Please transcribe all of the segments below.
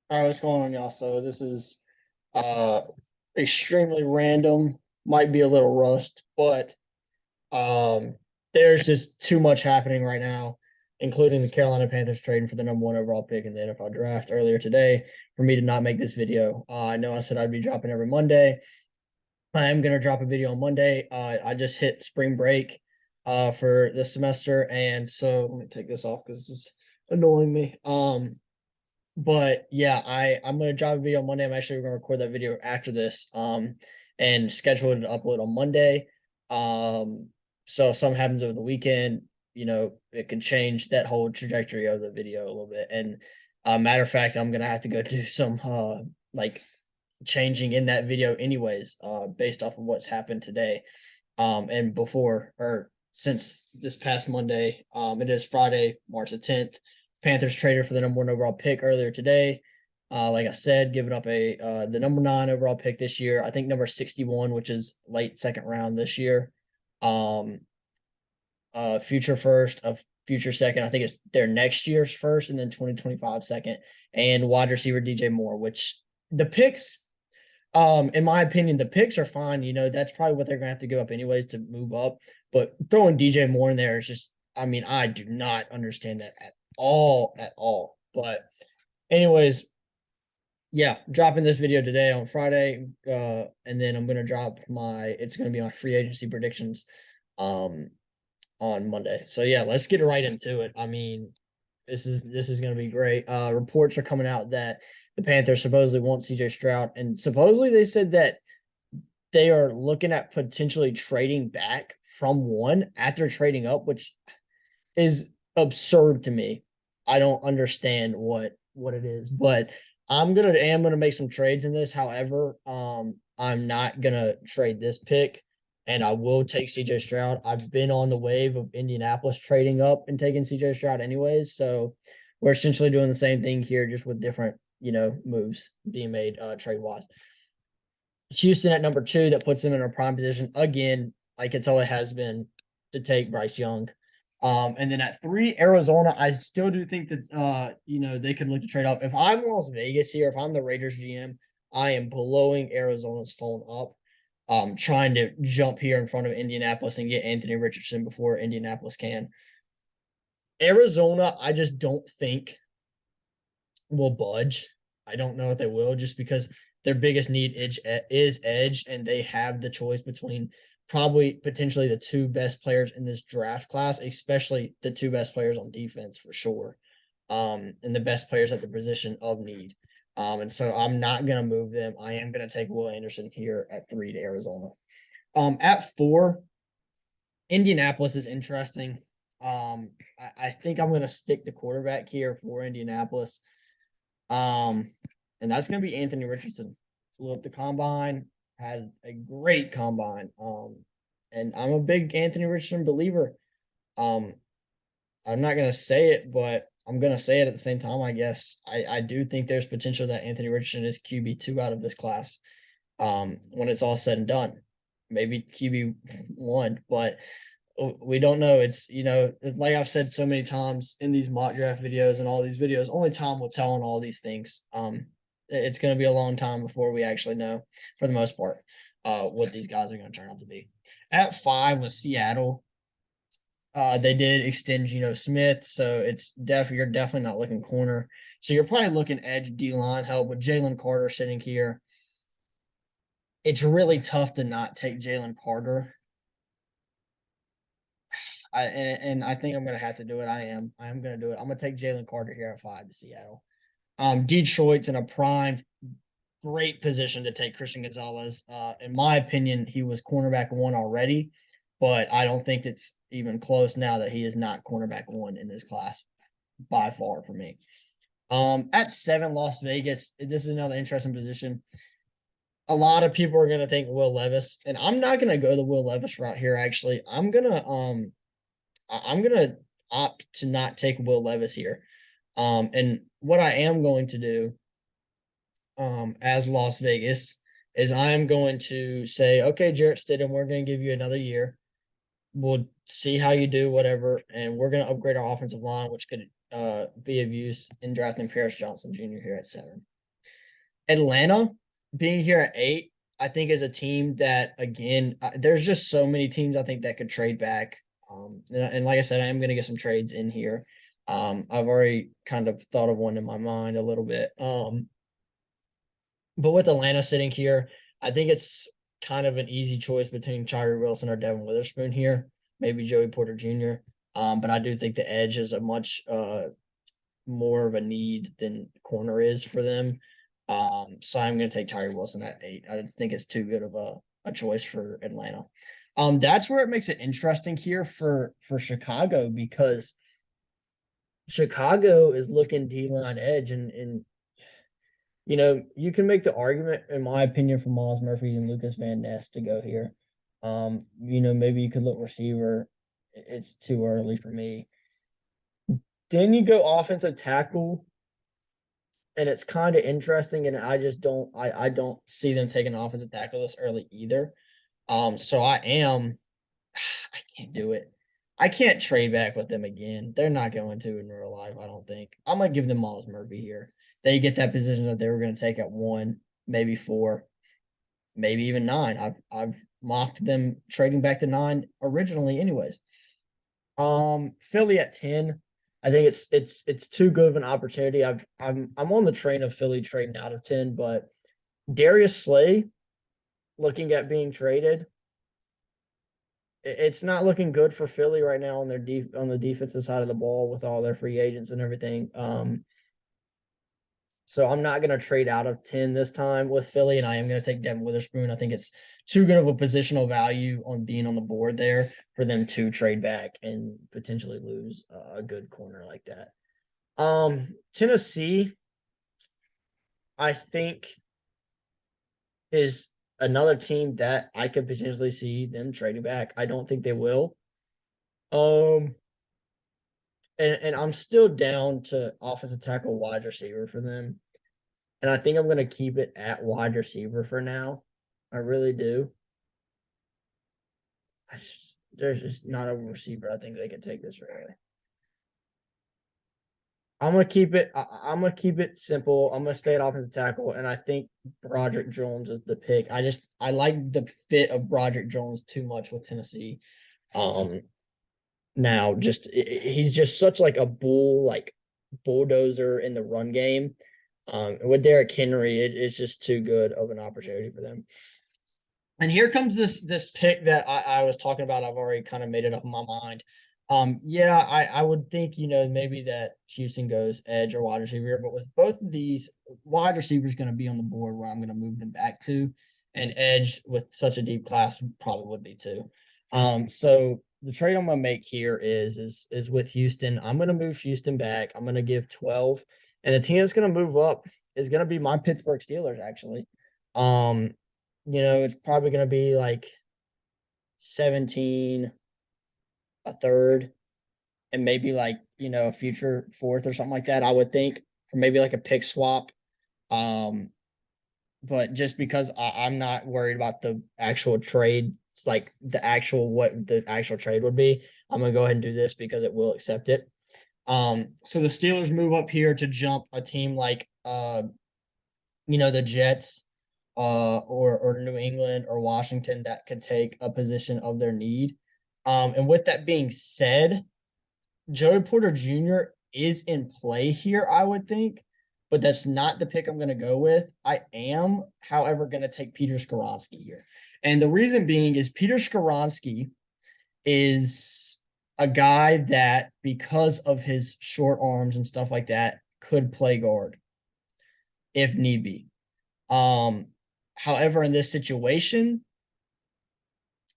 All right, what's going on, y'all? So this is uh extremely random, might be a little rust, but um there's just too much happening right now, including the Carolina Panthers trading for the number one overall pick in the NFL draft earlier today for me to not make this video. I know I said I'd be dropping every Monday. I am gonna drop a video on Monday. I just hit spring break for this semester, and so let me take this off because it's annoying me. But yeah, I'm gonna drop a video on Monday. I'm actually gonna record that video after this, and schedule it to upload on Monday. So if something happens over the weekend, it could change that whole trajectory of the video a little bit. And matter of fact, I'm gonna have to go do some like changing in that video anyways, based off of what's happened today. And before or since this past Monday, it is Friday, March the 10th. Panthers traded for the number one overall pick earlier today. Like I said, giving up the number nine overall pick this year. I think number 61, which is late second round this year. Um, future first, a future second. I think it's their next year's first, and then 2025 second, and wide receiver DJ Moore. Which the picks, in my opinion, the picks are fine. That's probably what they're gonna have to give up anyways to move up. But throwing DJ Moore in there is just, I mean, I do not understand that at all. But anyways, yeah, dropping this video today on Friday, and then I'm gonna drop it's gonna be my free agency predictions, um, on Monday. So yeah, let's get right into it. I mean, this is gonna be great. Reports are coming out that the Panthers supposedly want CJ Stroud, and supposedly they said that they are looking at potentially trading back from one after trading up, which is absurd to me. I don't understand what it is, but am gonna make some trades in this. However, I'm not gonna trade this pick, and I will take CJ Stroud. I've been on the wave of Indianapolis trading up and taking CJ Stroud anyways, so we're essentially doing the same thing here, just with different moves being made trade wise. Houston at number two, that puts them in a prime position again, like it's always has been, to take Bryce Young. And then at three, Arizona, I still do think that they could look to trade up. If I'm Las Vegas here, if I'm the Raiders GM, I am blowing Arizona's phone up. Trying to jump here in front of Indianapolis and get Anthony Richardson before Indianapolis can. Arizona, I just don't think will budge. I don't know if they will, just because their biggest need is edge, and they have the choice between probably potentially the two best players in this draft class, especially the two best players on defense for sure, and the best players at the position of need. And so I'm not gonna move them. I am gonna take Will Anderson here at three to Arizona. At four, Indianapolis is interesting. I think I'm gonna stick to quarterback here for Indianapolis. Um, and that's going to be Anthony Richardson. Flew up the combine, had a great combine. And I'm a big Anthony Richardson believer. Um, I'm not going to say it, but I'm going to say it at the same time, I guess. I do think there's potential that Anthony Richardson is QB2 out of this class, when it's all said and done. Maybe QB1, but we don't know. It's, like I've said so many times in these mock draft videos and all these videos, only time will tell on all these things. It's going to be a long time before we actually know, for the most part, what these guys are going to turn out to be. At five was Seattle. They did extend Geno Smith, so you're definitely not looking corner. So you're probably looking edge D line help with Jalen Carter sitting here. It's really tough to not take Jalen Carter. And I think I'm gonna have to do it. I am gonna do it. I'm gonna take Jalen Carter here at five to Seattle. Detroit's in a prime, great position to take Christian Gonzalez. In my opinion, he was cornerback one already, but I don't think it's even close now that he is not cornerback one in this class by far for me. At seven, Las Vegas. This is another interesting position. A lot of people are gonna think Will Levis, and I'm not gonna go the Will Levis route here. Actually, I'm gonna opt to not take Will Levis here. And what I am going to do, as Las Vegas, is I am going to say, okay, Jarrett Stidham, we're going to give you another year. We'll see how you do, whatever, and we're going to upgrade our offensive line, which could be of use in drafting Paris Johnson Jr. here at seven. Atlanta being here at 8, I think is a team that again, there's just so many teams I think that could trade back. And like I said, I am going to get some trades in here. I've already kind of thought of one in my mind a little bit. But with Atlanta sitting here, I think it's kind of an easy choice between Tyree Wilson or Devin Witherspoon here, maybe Joey Porter Jr. But I do think the edge is a much more of a need than corner is for them. So I'm going to take Tyree Wilson at 8. I just think it's too good of a choice for Atlanta. That's where it makes it interesting here for Chicago, because Chicago is looking D-line edge, and you can make the argument, in my opinion, for Miles Murphy and Lucas Van Ness to go here. Maybe you could look receiver. It's too early for me. Then you go offensive tackle, and it's kind of interesting, and I just don't see them taking offensive tackle this early either. So I can't do it. I can't trade back with them again. They're not going to in real life, I don't think. I'm gonna give them Miles Murphy here. They get that position that they were going to take at 1, maybe 4, maybe even 9. I've mocked them trading back to 9 originally, anyways. Philly at 10. I think it's too good of an opportunity. I'm on the train of Philly trading out of 10, but Darius Slay looking at being traded. It's not looking good for Philly right now on on the defensive side of the ball with all their free agents and everything. So I'm not going to trade out of 10 this time with Philly, and I am going to take Devin Witherspoon. I think it's too good of a positional value on being on the board there for them to trade back and potentially lose a good corner like that. Tennessee, I think, is another team that I could potentially see them trading back. I don't think they will. And I'm still down to offensive tackle, wide receiver for them. And I think I'm going to keep it at wide receiver for now. I really do. There's just not a receiver I think they can take this early. I'm gonna keep it. I'm gonna keep it simple. I'm gonna stay at offensive tackle, and I think Broderick Jones is the pick. I like the fit of Broderick Jones too much with Tennessee. Now he's just such like a bulldozer in the run game. With Derrick Henry, it's just too good of an opportunity for them. And here comes this pick that I was talking about. I've already kind of made it up in my mind. Yeah, I would think, maybe that Houston goes edge or wide receiver, but with both of these, wide receivers going to be on the board where I'm going to move them back to, and edge with such a deep class probably would be too. So the trade I'm going to make here is with Houston. I'm going to move Houston back. I'm going to give 12, and the team that's going to move up is going to be my Pittsburgh Steelers, actually. It's probably going to be like 17, a third, and maybe like, a future fourth or something like that, I would think, or maybe like a pick swap. But just because I'm not worried about the actual trade, it's like what the actual trade would be, I'm going to go ahead and do this because it will accept it. So the Steelers move up here to jump a team like, the Jets, or New England or Washington that could take a position of their need. And with that being said, Joey Porter Jr. is in play here, I would think, but that's not the pick I'm going to go with. I am, however, going to take Peter Skoronski here. And the reason being is Peter Skoronski is a guy that, because of his short arms and stuff like that, could play guard if need be. However, in this situation,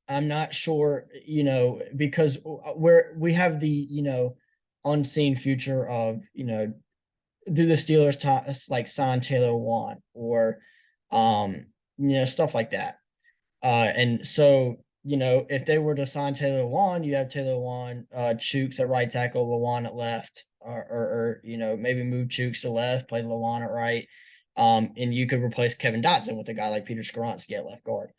I'm not sure, because we have the, unseen future of, do the Steelers like sign Taylor Lewan or, stuff like that. And so, if they were to sign Taylor Lewan, you have Taylor Lewan, Chooks at right tackle, Lewan at left, or maybe move Chooks to left, play Lewan at right. And you could replace Kevin Dotson with a guy like Peter Skoronski at left guard.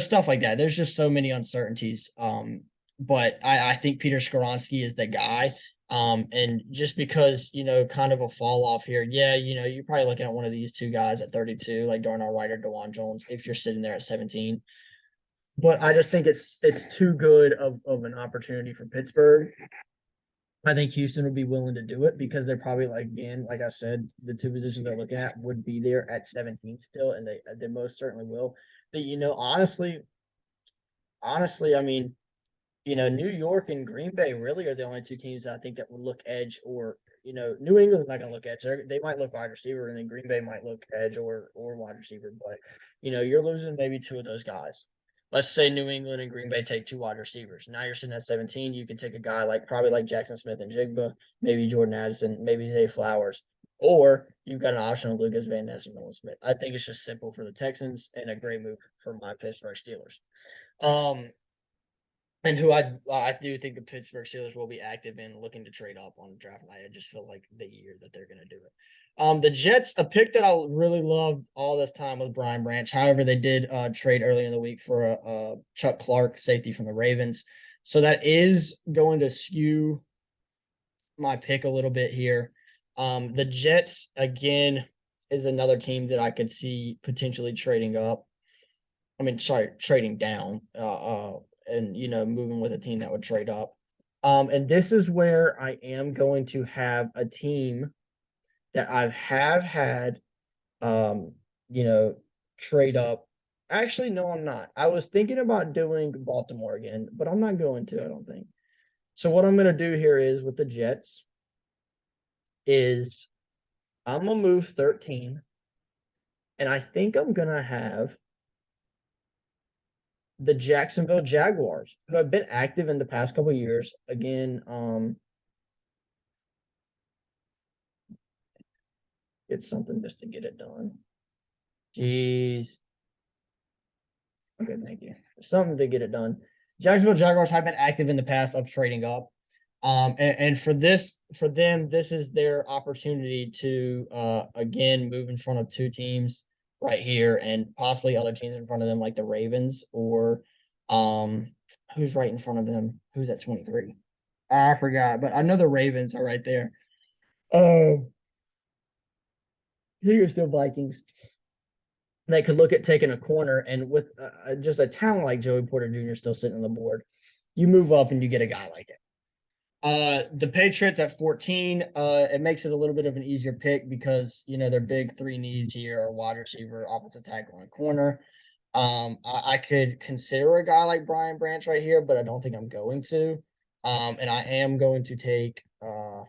Stuff like that. There's just so many uncertainties. But I think Peter Skoronski is the guy. And just because, kind of a fall off here, yeah, you're probably looking at one of these two guys at 32, like Darnell Wright or DeJuan Jones, if you're sitting there at 17. But I just think it's too good of an opportunity for Pittsburgh. I think Houston would be willing to do it because they're probably like, again, like I said, the two positions they're looking at would be there at 17 still, and they most certainly will. But honestly, I mean, New York and Green Bay really are the only two teams I think that would look edge, or New England's not going to look edge. They might look wide receiver, and then Green Bay might look edge or wide receiver. But you're losing maybe two of those guys. Let's say New England and Green Bay take two wide receivers. Now you're sitting at 17. You can take a guy like probably like Jackson Smith and Jigba, maybe Jordan Addison, maybe Zay Flowers, or you've got an option of Lucas Van Ness and Nolan Smith. I think it's just simple for the Texans and a great move for my Pittsburgh Steelers. And who I do think the Pittsburgh Steelers will be active in looking to trade up on draft night. It just feels like the year that they're going to do it. The Jets, a pick that I really loved all this time was Brian Branch. However, they did trade early in the week for a Chuck Clark safety from the Ravens. So that is going to skew my pick a little bit here. The Jets, again, is another team that I could see potentially trading up. I mean, sorry, trading down. And moving with a team that would trade up. And this is where I am going to have a team that I have had trade up. Actually, no, I'm not. I was thinking about doing Baltimore again, but I'm not going to, I don't think. So what I'm going to do here is with the Jets is I'm going to move 13, and I think I'm going to have the Jacksonville Jaguars, who have been active in the past couple of years. Again, it's something just to get it done. Jeez. Okay, thank you. Something to get it done. Jacksonville Jaguars have been active in the past of trading up. And for them, this is their opportunity to again move in front of two teams right here and possibly other teams in front of them, like the Ravens or who's right in front of them? Who's at 23? I forgot, but I know the Ravens are right there. I think it's still Vikings. They could look at taking a corner, and with just a talent like Joey Porter Jr. still sitting on the board, you move up and you get a guy like it. The Patriots at 14, it makes it a little bit of an easier pick because their big three needs here are wide receiver, offensive tackle, and corner. I could consider a guy like Brian Branch right here, but I don't think I'm going to. And I am going to take really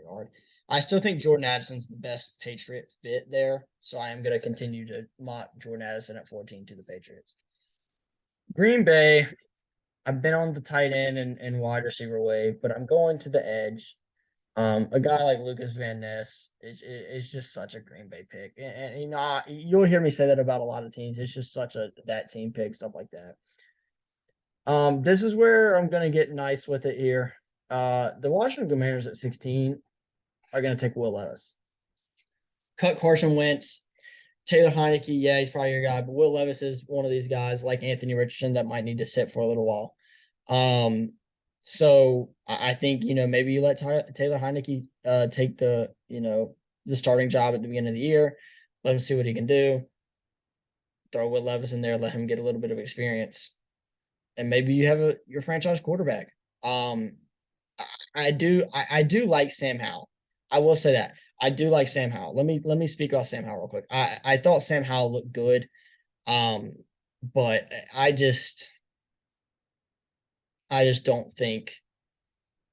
hard. I still think Jordan Addison's the best Patriot fit there, so I am going to continue to mock Jordan Addison at 14 to the Patriots. Green Bay, I've been on the tight end and wide receiver wave, but I'm going to the edge. A guy like Lucas Van Ness is just such a Green Bay pick, and you'll hear me say that about a lot of teams. It's just such a that team pick, stuff like that. This is where I'm going to get nice with it here. The Washington Commanders at 16 are going to take Will Levis. Cut Carson Wentz, Taylor Heineke, yeah, he's probably your guy, but Will Levis is one of these guys like Anthony Richardson that might need to sit for a little while. So I think maybe you let Taylor Heineke take the starting job at the beginning of the year, let him see what he can do. Throw Will Levis in there, let him get a little bit of experience, and maybe you have your franchise quarterback. I do like Sam Howell. I will say that. I do like Sam Howell. Let me speak about Sam Howell real quick. I thought Sam Howell looked good. But I just don't think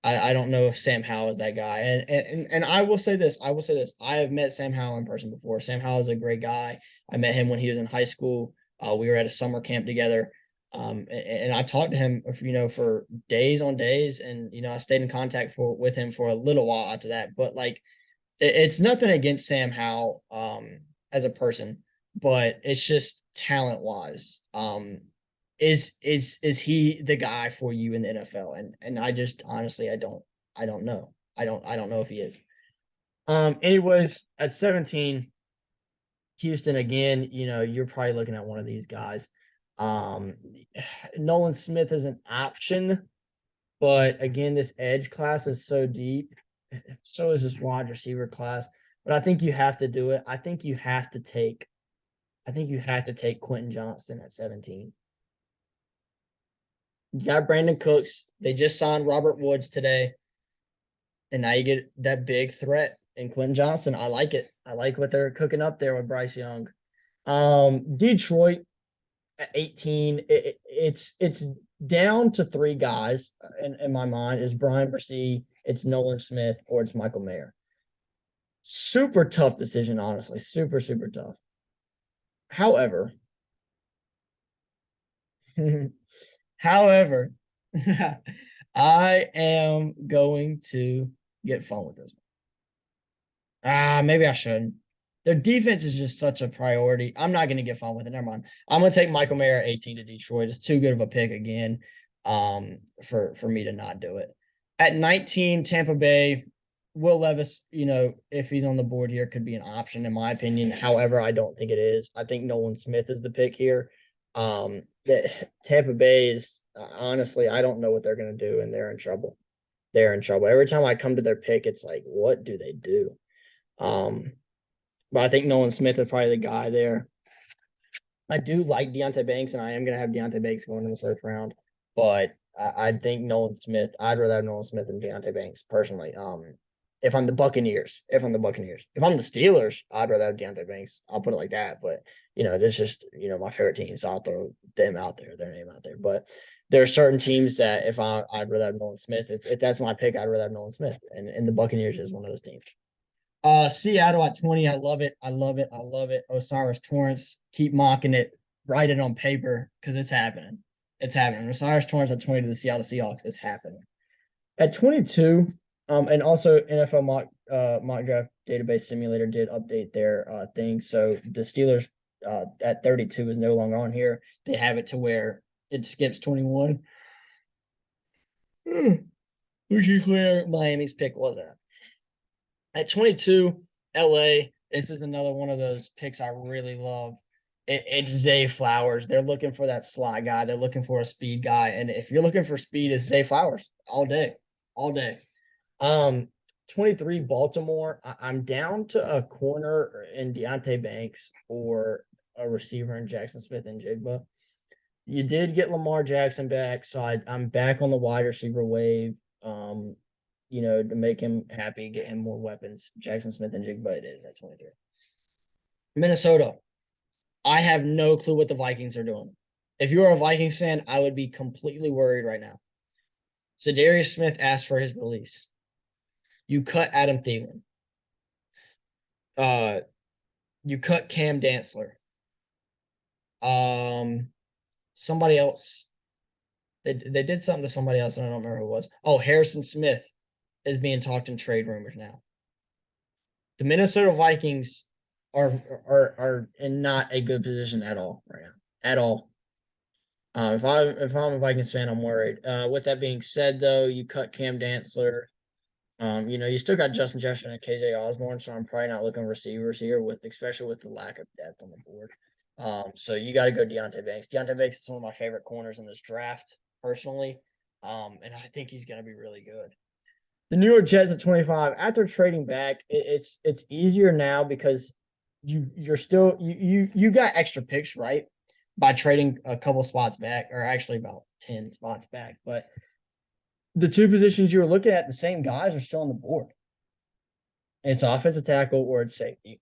I don't know if Sam Howell is that guy. And I will say this. I have met Sam Howell in person before. Sam Howell is a great guy. I met him when he was in high school. We were at a summer camp together. And I talked to him, for days on days, and I stayed in contact with him for a little while after that. But like, it's nothing against Sam Howell as a person, but it's just talent wise. Is he the guy for you in the NFL? And I just honestly I don't know. I don't know if he is. Anyways, at 17, Houston again, you're probably looking at one of these guys. Nolan Smith is an option, But again, this edge class is so deep. So is this wide receiver class. But I think you have to do it. I think you have to take Quentin Johnston at 17. You got Brandon Cooks. They just signed Robert Woods today. And now you get that big threat in Quentin Johnston. I like it. I like what they're cooking up there with Bryce Young. Detroit at 18. It's down to three guys in my mind. Is Brian Bresee, it's Nolan Smith, or it's Michael Mayer. Super tough decision, honestly. Super, super tough. However, however, I am going to get fun with this. Maybe I shouldn't. Their defense is just such a priority. I'm not going to get fun with it. Never mind. I'm going to take Michael Mayer at 18 to Detroit. It's too good of a pick again, for me to not do it. At 19, Tampa Bay, Will Levis, if he's on the board here, could be an option in my opinion. However, I don't think it is. I think Nolan Smith is the pick here. Tampa Bay is honestly, I don't know what they're going to do, and they're in trouble. They're in trouble. Every time I come to their pick, it's like, what do they do? But I think Nolan Smith is probably the guy there. I do like Deonte Banks, and I am going to have Deonte Banks going in the first round. But I think Nolan Smith, I'd rather have Nolan Smith than Deonte Banks personally. If I'm the Buccaneers, if I'm the Steelers, I'd rather have Deonte Banks. I'll put it like that. But that's just my favorite team, so I'll throw them out there, their name out there. But there are certain teams that I'd rather have Nolan Smith. If that's my pick, I'd rather have Nolan Smith, and the Buccaneers is one of those teams. Seattle at 20. I love it. I love it. I love it. Osiris Torrance, keep mocking it. Write it on paper because it's happening. It's happening. Osiris Torrance at 20 to the Seattle Seahawks is happening. At 22, and also NFL mock draft database simulator did update their thing. So the Steelers at 32 is no longer on here. They have it to where it skips 21. Which is where Miami's pick was at. At 22, LA, this is another one of those picks I really love. It's Zay Flowers. They're looking for that slot guy. They're looking for a speed guy. And if you're looking for speed, it's Zay Flowers all day. All day. 23, Baltimore. I'm down to a corner in Deonte Banks or a receiver in Jackson Smith and Jigba. You did get Lamar Jackson back, so I'm back on the wide receiver wave. To make him happy, get him more weapons. Jackson Smith and Jigba it is at 23. Minnesota. I have no clue what the Vikings are doing. If you're a Vikings fan, I would be completely worried right now. Za'Darius Smith asked for his release. You cut Adam Thielen. You cut Cam Dantzler. Somebody else. They did something to somebody else, and I don't remember who it was. Oh, Harrison Smith is being talked in trade rumors now. The Minnesota Vikings are in not a good position at all right now. At all. If I'm a Vikings fan, I'm worried. With that being said, though, you cut Cam Dantzler. You still got Justin Jefferson and KJ Osborne, so I'm probably not looking receivers here, especially with the lack of depth on the board. So you got to go Deonte Banks. Deonte Banks is one of my favorite corners in this draft, personally, and I think he's going to be really good. The New York Jets at 25. After trading back, it's easier now because you're still you got extra picks, right? By trading a couple spots back, or actually about 10 spots back. But the two positions you were looking at, the same guys are still on the board. It's offensive tackle or it's safety.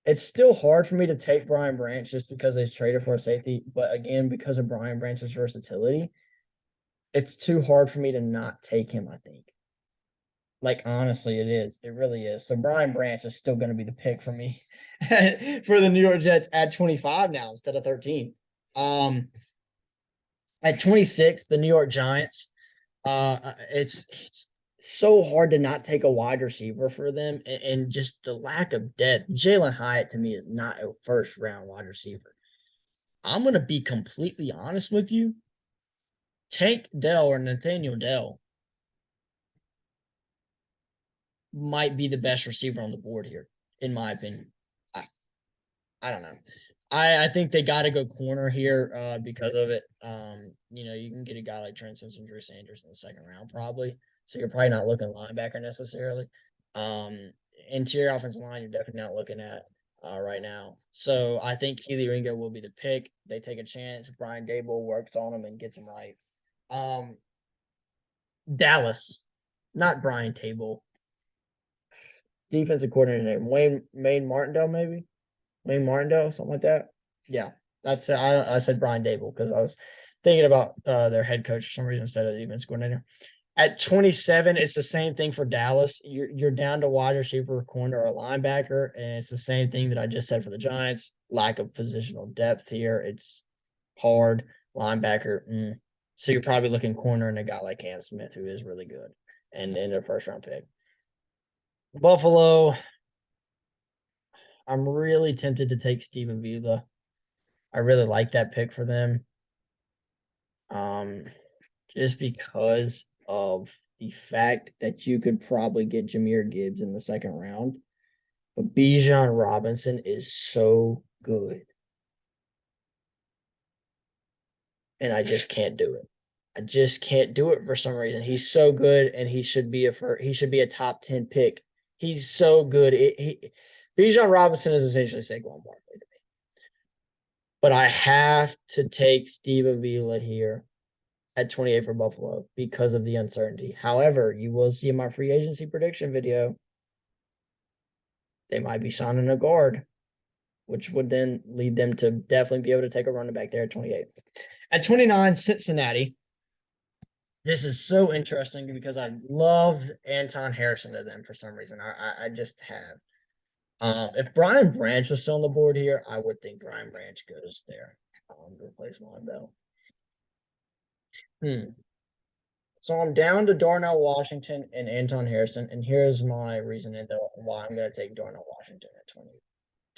It's still hard for me to take Brian Branch just because they traded for a safety. But again, because of Brian Branch's versatility, it's too hard for me to not take him, I think. Like, honestly, it is. It really is. So Brian Branch is still going to be the pick for me for the New York Jets at 25 now instead of 13. At 26, the New York Giants. It's so hard to not take a wide receiver for them, and just the lack of depth. Jalen Hyatt to me is not a first round wide receiver. I'm going to be completely honest with you. Tank Dell or Nathaniel Dell might be the best receiver on the board here, in my opinion. I don't know. I think they got to go corner here because of it. You can get a guy like Trent Simpson, Drew Sanders in the second round probably. So you're probably not looking linebacker necessarily. Um, Interior offensive line, you're definitely not looking at right now. So I think Keely Ringo will be the pick. They take a chance. Brian Dable works on him and gets him right. Um, Dallas, not Brian Table. Defensive coordinator name Wayne Martindale, maybe Wayne Martindale, something like that. Yeah, that's I said Brian Dable because I was thinking about their head coach for some reason instead of the defense coordinator. At 27, it's the same thing for Dallas. You're down to wide receiver, corner, or linebacker, and it's the same thing that I just said for the Giants. Lack of positional depth here. It's hard linebacker. So you're probably looking corner and a guy like Cam Smith, who is really good, and in their first round pick. Buffalo, I'm really tempted to take Steven Vila. I really like that pick for them. Just because of the fact that you could probably get Jahmyr Gibbs in the second round. But Bijan Robinson is so good. And I just can't do it. I just can't do it for some reason. He's so good and he should be a top 10 pick. He's so good. Bijan Robinson is essentially Saquon Barkley to me. But I have to take Steve Avila here at 28 for Buffalo because of the uncertainty. However, you will see in my free agency prediction video, they might be signing a guard, which would then lead them to definitely be able to take a running back there at 28. At 29, Cincinnati. This is so interesting because I love Anton Harrison to them for some reason. I just have. If Brian Branch was still on the board here, I would think Brian Branch goes there to replace Monbell. So I'm down to Darnell Washington and Anton Harrison, and here's my reasoning why I'm going to take Darnell Washington at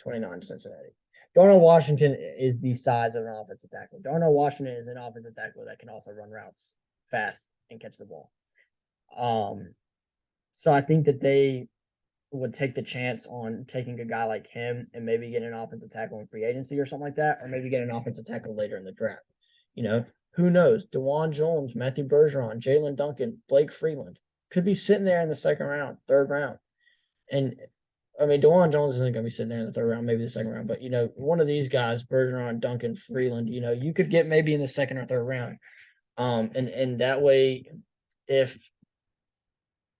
29 Cincinnati. Darnell Washington is the size of an offensive tackle. Darnell Washington is an offensive tackle that can also run routes fast and catch the ball. So I think that they would take the chance on taking a guy like him and maybe get an offensive tackle in free agency or something like that, or maybe get an offensive tackle later in the draft. Who knows? DeJuan Jones, Matthew Bergeron, Jalen Duncan, Blake Freeland could be sitting there in the second round, third round. And I mean, DeJuan Jones isn't going to be sitting there in the third round, maybe the second round, but one of these guys, Bergeron, Duncan, Freeland, you could get maybe in the second or third round. And that way, if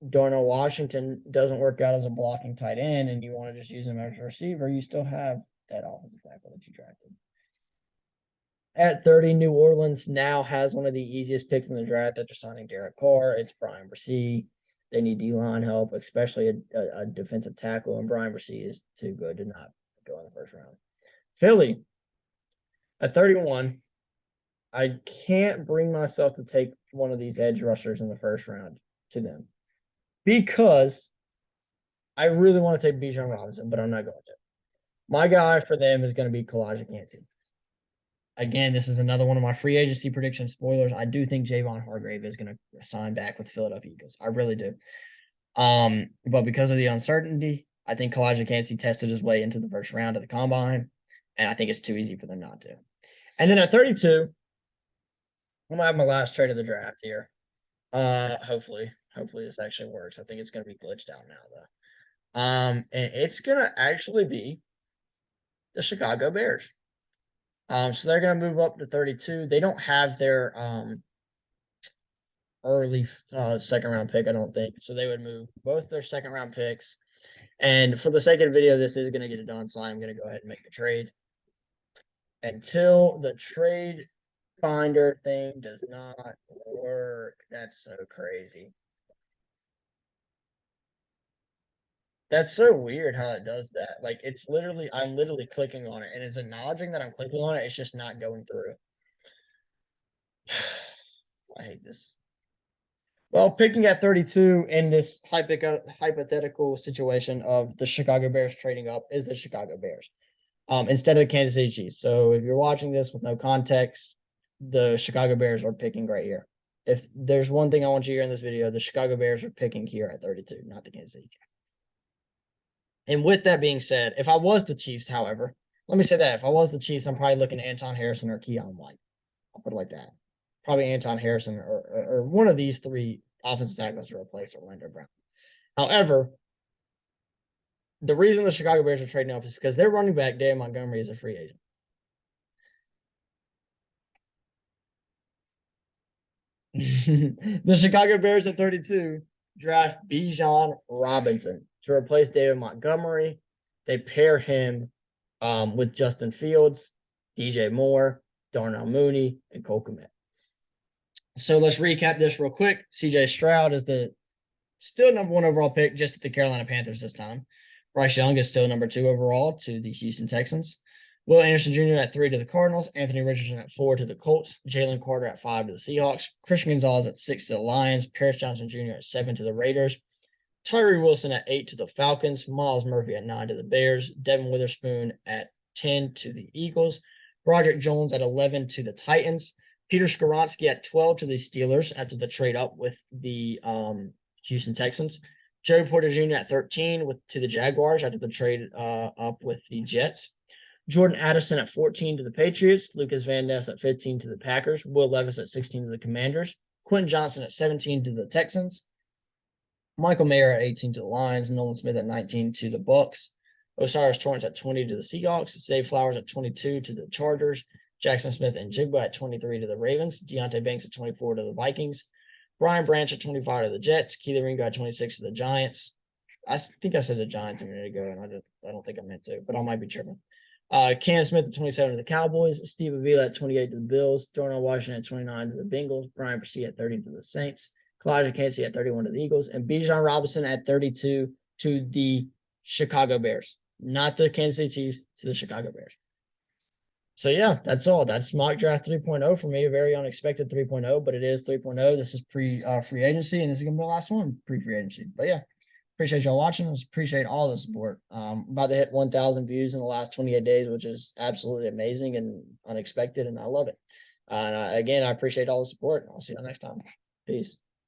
Darnell Washington doesn't work out as a blocking tight end and you want to just use him as a receiver, you still have that offensive tackle that you drafted. At 30, New Orleans now has one of the easiest picks in the draft after signing Derek Carr. It's Brian Bresee. They need D-line help, especially a defensive tackle, and Brian Bresee is too good to not go in the first round. Philly, at 31, I can't bring myself to take one of these edge rushers in the first round to them because I really want to take Bijan Robinson, but I'm not going to. My guy for them is going to be Kalijah Kancey. Again, this is another one of my free agency prediction spoilers. I do think Javon Hargrave is going to sign back with the Philadelphia Eagles. I really do. But because of the uncertainty, I think Kalijah Kancey tested his way into the first round of the combine, and I think it's too easy for them not to. And then at 32, I'm gonna have my last trade of the draft here. Hopefully this actually works. I think it's gonna be glitched out now though. And it's gonna actually be the Chicago Bears. So they're going to move up to 32. They don't have their early second round pick, I don't think. So they would move both their second round picks. And for the sake of the video, this is going to get it done. So I'm going to go ahead and make the trade. Until the trade finder thing does not work. That's so crazy. That's so weird how it does that. Like I'm literally clicking on it and it's acknowledging that I'm clicking on it. It's just not going through. I hate this. Well, picking at 32 in this hypothetical situation of the Chicago Bears trading up is the Chicago Bears instead of the Kansas City Chiefs. So if you're watching this with no context, the Chicago Bears are picking right here. If there's one thing I want you to hear in this video, the Chicago Bears are picking here at 32, not the Kansas City Chiefs. And with that being said, if I was the Chiefs, however, let me say that. If I was the Chiefs, I'm probably looking at Anton Harrison or Keon White. I'll put it like that. Probably Anton Harrison or one of these three offensive tackles to replace Orlando Brown. However, the reason the Chicago Bears are trading up is because their running back, David Montgomery, is a free agent. The Chicago Bears at 32 draft Bijan Robinson to replace David Montgomery. They pair him with Justin Fields, DJ Moore, Darnell Mooney, and Cole Kmet. So let's recap this real quick. CJ Stroud is the still number 1 overall pick, just at the Carolina Panthers this time. Bryce Young is still number 2 overall to the Houston Texans. Will Anderson Jr. at 3 to the Cardinals. Anthony Richardson at 4 to the Colts. Jalen Carter at 5 to the Seahawks. Christian Gonzalez at 6 to the Lions. Paris Johnson Jr. at 7 to the Raiders. Tyree Wilson at 8 to the Falcons. Miles Murphy at 9 to the Bears. Devin Witherspoon at 10 to the Eagles. Broderick Jones at 11 to the Titans. Peter Skoronski at 12 to the Steelers after the trade up with the Houston Texans. Joey Porter Jr. at 13 to the Jaguars after the trade up with the Jets. Jordan Addison at 14 to the Patriots. Lucas Van Ness at 15 to the Packers. Will Levis at 16 to the Commanders. Quentin Johnson at 17 to the Texans. Michael Mayer at 18 to the Lions. Nolan Smith at 19 to the Bucks. Osiris Torrance at 20 to the Seahawks. Zay Flowers at 22 to the Chargers. Jackson Smith and Jigba at 23 to the Ravens. Deontay Banks at 24 to the Vikings. Brian Branch at 25 to the Jets. Keely Ringo at 26 to the Giants. I think I said the Giants a minute ago, and I don't think I meant to, but I might be tripping. Cam Smith at 27 to the Cowboys. Steve Avila at 28 to the Bills. Darnell Washington at 29 to the Bengals. Brian Bresee at 30 to the Saints. Kalijah Casey at 31 to the Eagles. And Bijan Robinson at 32 to the Chicago Bears. Not the Kansas City Chiefs, to the Chicago Bears. So, yeah, that's all. That's mock draft 3.0 for me. A very unexpected 3.0, but it is 3.0. This is pre-free agency, and this is going to be the last one pre-free agency. But, yeah, appreciate y'all watching. Appreciate all the support. About to hit 1,000 views in the last 28 days, which is absolutely amazing and unexpected, and I love it. And again, I appreciate all the support. I'll see you next time. Peace.